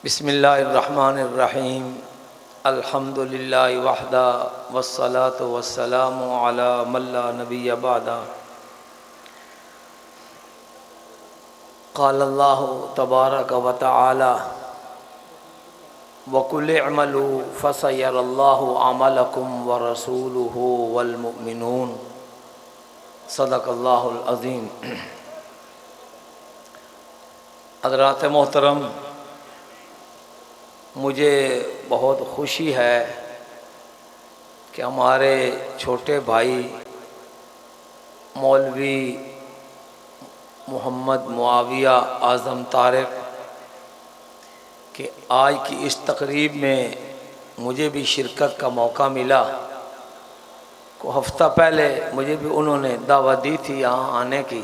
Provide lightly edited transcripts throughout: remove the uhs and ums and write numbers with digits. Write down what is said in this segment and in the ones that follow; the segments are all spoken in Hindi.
बिस्मिल्लाहिर्रहमानिर्रहीम अल्हम्दुलिल्लाहि वहदा वस्सलातु वस्सलामु अला मन ला नबिय्य बअदा। क़ालल्लाहु तबारक व तआला वकुल इअमलू फसयरल्लाहु अमलकुम व रसूलुहु वल मुमिनून। सदक़ल्लाहुल अज़ीम। हज़रात मोहतरम, मुझे बहुत खुशी है कि हमारे छोटे भाई मौलवी मोहम्मद मुआविया आज़म तारिक के आज की इस तकरीब में मुझे भी शिरकत का मौका मिला। को हफ्ता पहले मुझे भी उन्होंने दावत दी थी यहाँ आने की,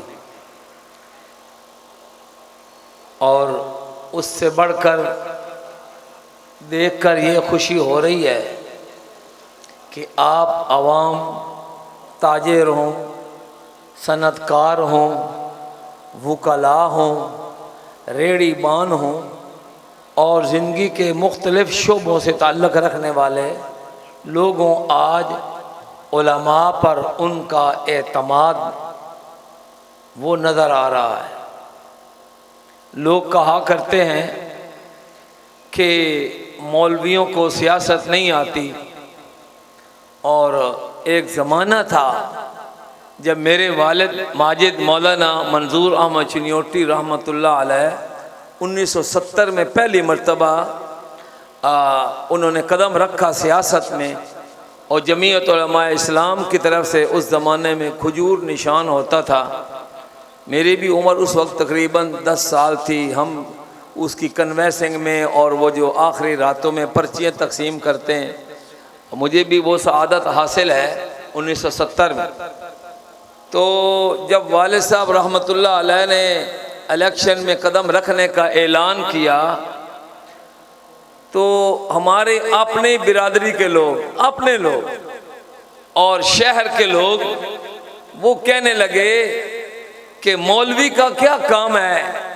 और उससे बढ़कर देखकर ये खुशी हो रही है कि आप आवाम ताजिर हों, सनतकार हों, वुकला हों, रेड़ी बान हों और ज़िंदगी के मुख्तलिफ़ शोबों से ताल्लुक़ रखने वाले लोगों आज उलमा पर उनका एतमाद वो नज़र आ रहा है। लोग कहा करते हैं कि मौलवियों को सियासत नहीं आती, और एक ज़माना था जब मेरे वालिद माजिद मौलाना मंजूर अहमद चिन्योटी रहमतुल्लाह अलैह 1970 में पहली मर्तबा उन्होंने कदम रखा सियासत में, और जमीयत उलमा इस्लाम की तरफ से उस ज़माने में खजूर निशान होता था। मेरी भी उम्र उस वक्त तकरीबन 10 साल थी। हम उसकी कन्वेंसिंग में और वो जो आखिरी रातों में पर्चियाँ तकसीम करते हैं, मुझे भी वो सआदत हासिल है 1970 में। तो जब वालिद साहब रहमतुल्लाह अलैह ने इलेक्शन में कदम रखने का ऐलान किया, तो हमारे अपने बिरादरी के लोग, अपने लोग और शहर के लोग वो कहने लगे कि मौलवी का क्या काम है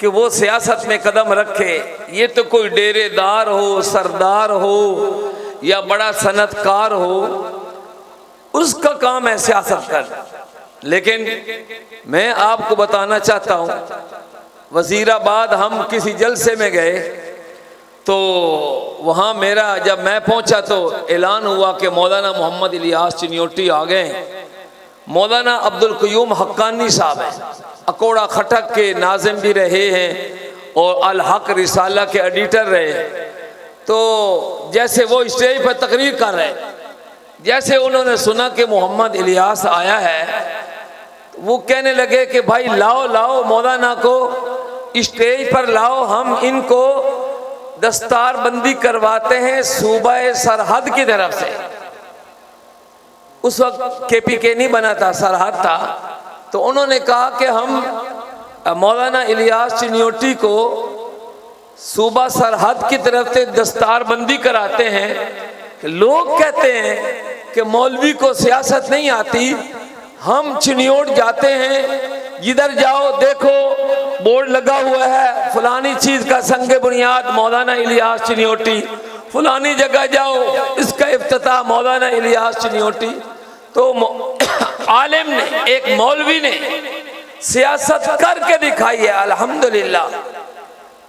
कि वो सियासत में कदम रखे। ये तो कोई डेरेदार हो, सरदार हो या बड़ा सनतकार हो, उसका काम है सियासत कर। लेकिन मैं आपको बताना चाहता हूँ, वज़ीराबाद हम किसी जलसे में गए तो वहाँ मेरा जब मैं पहुँचा तो ऐलान हुआ कि मौलाना मोहम्मद इलियास चिन्योटी आ गए। मौलाना अब्दुल क़य्यूम हक्कानी साहब हैं, अकोड़ा खटक के नाज़िम भी रहे हैं और अल हक रिसाला के एडिटर रहे। तो जैसे वो स्टेज पर तकरीर कर रहे, जैसे उन्होंने सुना कि मोहम्मद इलियास आया है, वो कहने लगे कि भाई लाओ लाओ मौलाना को स्टेज पर लाओ, हम इनको दस्तार बंदी करवाते हैं सूबा सरहद की तरफ से। उस वक्त KPK नहीं बना था, सरहद था। तो उन्होंने कहा कि हम मौलाना इलियास चिन्योटी को सूबा सरहद की तरफ से दस्तार बंदी कराते हैं। लोग कहते हैं कि मौलवी को सियासत नहीं आती। हम चिन्योट जाते हैं, जिधर जाओ देखो बोर्ड लगा हुआ है फलानी चीज़ का संग बुनियाद मौलाना इलियास चिन्योटी, फलानी जगह जाओ इसका इफ्तिताह मौलाना इलियास चिन्योटी। तो आलिम ने, एक मौलवी ने सियासत करके दिखाई है, अल्हम्दुलिल्लाह।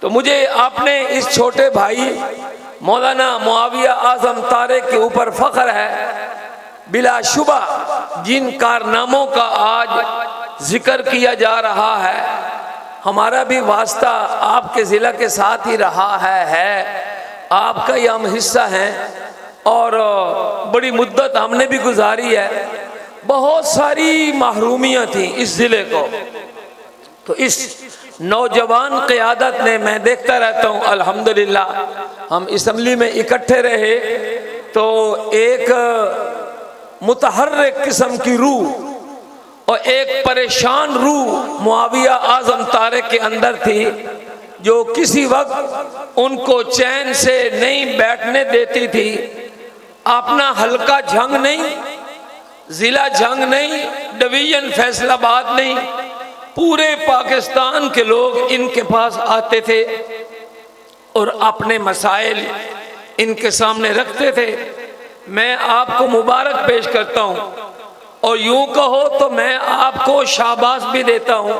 तो मुझे आपने इस छोटे भाई मौलाना मुआविया आज़म तारिक के ऊपर फ़ख्र है। बिलाशुबा जिन कारनामों का आज जिक्र किया जा रहा है, हमारा भी वास्ता आपके ज़िला के साथ ही रहा है। आपका ही हम हिस्सा हैं और बड़ी मुद्दत हमने भी गुजारी है। बहुत सारी महरूमियाँ थी इस ज़िले को, तो इस नौजवान क़यादत ने, मैं देखता रहता हूँ अल्हम्दुलिल्लाह, हम असम्बली में इकट्ठे रहे तो एक मुतहर्रिक किस्म की रूह और एक परेशान रूह मुआविया आज़म तारिक के अंदर थी, जो किसी वक्त उनको चैन से नहीं बैठने देती थी। अपना हल्का जंग नहीं, ज़िला जंग नहीं, डिवीज़न फैसलाबाद नहीं, पूरे पाकिस्तान के लोग इनके पास आते थे और अपने मसाइल इनके सामने रखते थे। मैं आपको मुबारक पेश करता हूँ और यूं कहो तो मैं आपको शाबाश भी देता हूँ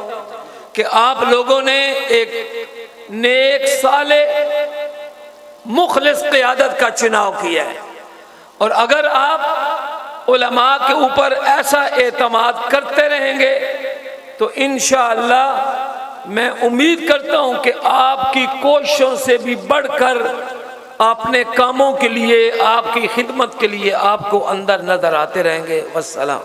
कि आप लोगों ने एक नेक साले मुखलिस क़ियादत का चुनाव किया है। और अगर आप उलमा के ऊपर ऐसा एतमाद करते रहेंगे तो इंशाअल्लाह मैं उम्मीद करता हूं कि आपकी कोशिशों से भी बढ़कर अपने कामों के लिए, आपकी खिदमत के लिए आपको अंदर नजर आते रहेंगे। वस्सलाम।